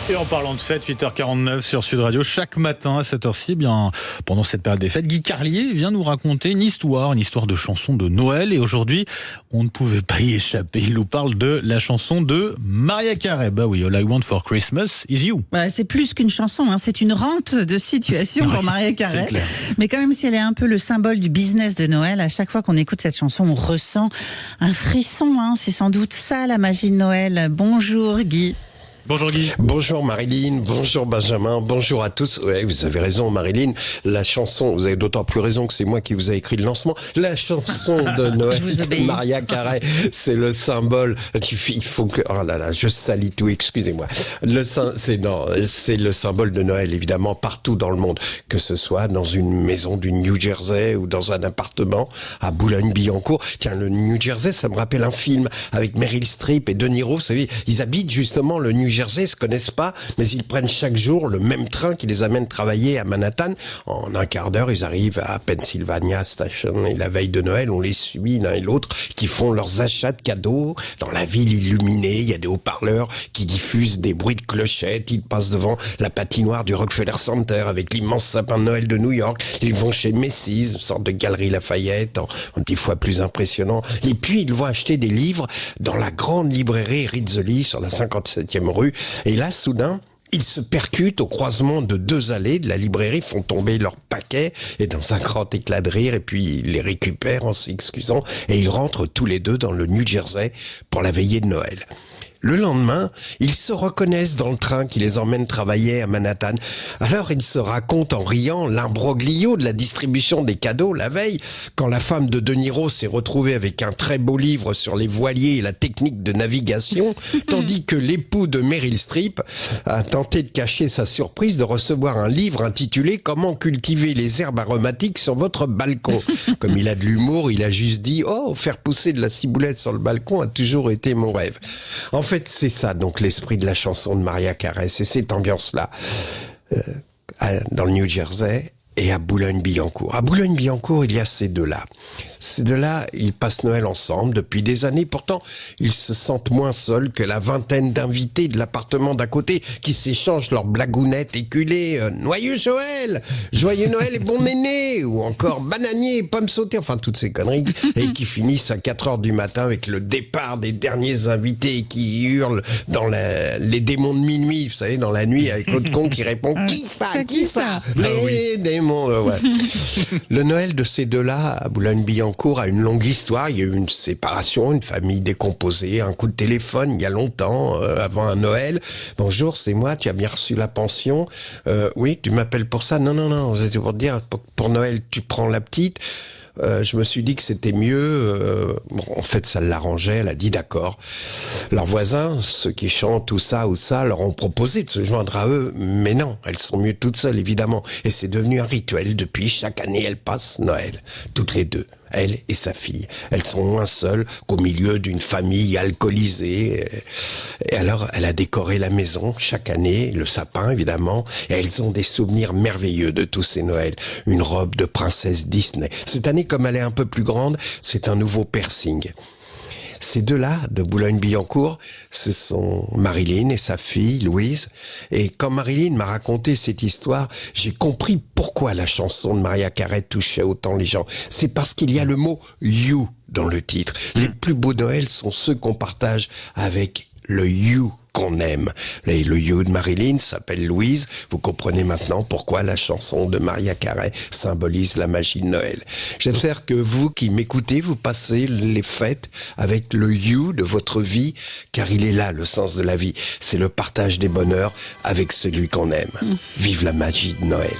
Et en parlant de fête, 8h49 sur Sud Radio, chaque matin à cette heure-ci, bien, pendant cette période des fêtes, Guy Carlier vient nous raconter une histoire de chanson de Noël. Et aujourd'hui, on ne pouvait pas y échapper. Il nous parle de la chanson de Mariah Carey. Bah oui, All I Want for Christmas is You. Bah, c'est plus qu'une chanson, hein. C'est une rente de situation pour Mariah Carey. Mais quand même, si elle est un peu le symbole du business de Noël, à chaque fois qu'on écoute cette chanson, on ressent un frisson. Hein. C'est sans doute ça, la magie de Noël. Bonjour Guy. Bonjour Guy. Bonjour Marilyn, bonjour Benjamin, bonjour à tous. Ouais, vous avez raison Marilyn, la chanson, vous avez d'autant plus raison que c'est moi qui vous ai écrit le lancement. La chanson de Noël de Mariah Carey, c'est le symbole. Il faut que, oh là là, je salis tout, excusez-moi. C'est le symbole de Noël évidemment partout dans le monde, que ce soit dans une maison du New Jersey ou dans un appartement à Boulogne-Billancourt. Tiens, le New Jersey, ça me rappelle un film avec Meryl Streep et De Niro. Vous savez, ils habitent justement le New Jersey, ils se connaissent pas, mais ils prennent chaque jour le même train qui les amène travailler à Manhattan. En un quart d'heure, ils arrivent à Pennsylvania Station et la veille de Noël, on les suit l'un et l'autre qui font leurs achats de cadeaux dans la ville illuminée. Il y a des haut-parleurs qui diffusent des bruits de clochettes. Ils passent devant la patinoire du Rockefeller Center avec l'immense sapin de Noël de New York. Ils vont chez Macy's, une sorte de galerie Lafayette, en 10 fois plus impressionnant. Et puis, ils vont acheter des livres dans la grande librairie Rizzoli sur la 57e rue. Et là, soudain, ils se percutent au croisement de deux allées de la librairie, font tomber leurs paquets et dans un grand éclat de rire, et puis ils les récupèrent en s'excusant et ils rentrent tous les deux dans le New Jersey pour la veillée de Noël. Le lendemain, ils se reconnaissent dans le train qui les emmène travailler à Manhattan. Alors ils se racontent en riant l'imbroglio de la distribution des cadeaux la veille, quand la femme de De Niro s'est retrouvée avec un très beau livre sur les voiliers et la technique de navigation, tandis que l'époux de Meryl Streep a tenté de cacher sa surprise de recevoir un livre intitulé « Comment cultiver les herbes aromatiques sur votre balcon ». Comme il a de l'humour, il a juste dit « Oh, faire pousser de la ciboulette sur le balcon a toujours été mon rêve ». En fait, c'est ça, donc, l'esprit de la chanson de Mariah Carey, c'est cette ambiance-là, dans le New Jersey et à Boulogne-Billancourt. À Boulogne-Billancourt, il y a ces deux-là. Ces deux-là, ils passent Noël ensemble depuis des années. Pourtant, ils se sentent moins seuls que la vingtaine d'invités de l'appartement d'à côté qui s'échangent leurs blagounettes éculées. Noyeux Joël, joyeux Noël et bon néné, ou encore bananier, pommes sautées, enfin toutes ces conneries, et qui finissent à 4h du matin avec le départ des derniers invités qui hurlent dans les démons de minuit, vous savez, dans la nuit, avec l'autre con qui répond « Qui ça ? Qui ça ?» Les démons, ouais. Le Noël de ces deux-là, à Boulogne-Billancourt, a une longue histoire. Il y a eu une séparation, une famille décomposée, un coup de téléphone il y a longtemps, avant un Noël. « Bonjour, c'est moi, tu as bien reçu la pension ? Oui, tu m'appelles pour ça ? Non, c'était pour te dire, pour Noël, tu prends la petite. » Je me suis dit que c'était mieux. Bon, en fait, ça l'arrangeait. Elle a dit d'accord. Leurs voisins, ceux qui chantent tout ça ou ça, leur ont proposé de se joindre à eux. Mais non, elles sont mieux toutes seules, évidemment. Et c'est devenu un rituel. Depuis, chaque année, elles passent Noël. Toutes les deux. Elle et sa fille. Elles sont moins seules qu'au milieu d'une famille alcoolisée. Et alors, elle a décoré la maison chaque année, le sapin évidemment, et elles ont des souvenirs merveilleux de tous ces Noëls. Une robe de princesse Disney. Cette année, comme elle est un peu plus grande, c'est un nouveau piercing. Ces deux-là, de Boulogne-Billancourt, ce sont Marilyn et sa fille, Louise. Et quand Marilyn m'a raconté cette histoire, j'ai compris pourquoi la chanson de Mariah Carey touchait autant les gens. C'est parce qu'il y a le mot « you » dans le titre. Les plus beaux Noëls sont ceux qu'on partage avec le « you » qu'on aime. Et le you de Marilyn s'appelle Louise. Vous comprenez maintenant pourquoi la chanson de Mariah Carey symbolise la magie de Noël. J'espère que vous qui m'écoutez, vous passez les fêtes avec le you de votre vie, car il est là le sens de la vie. C'est le partage des bonheurs avec celui qu'on aime. Vive la magie de Noël.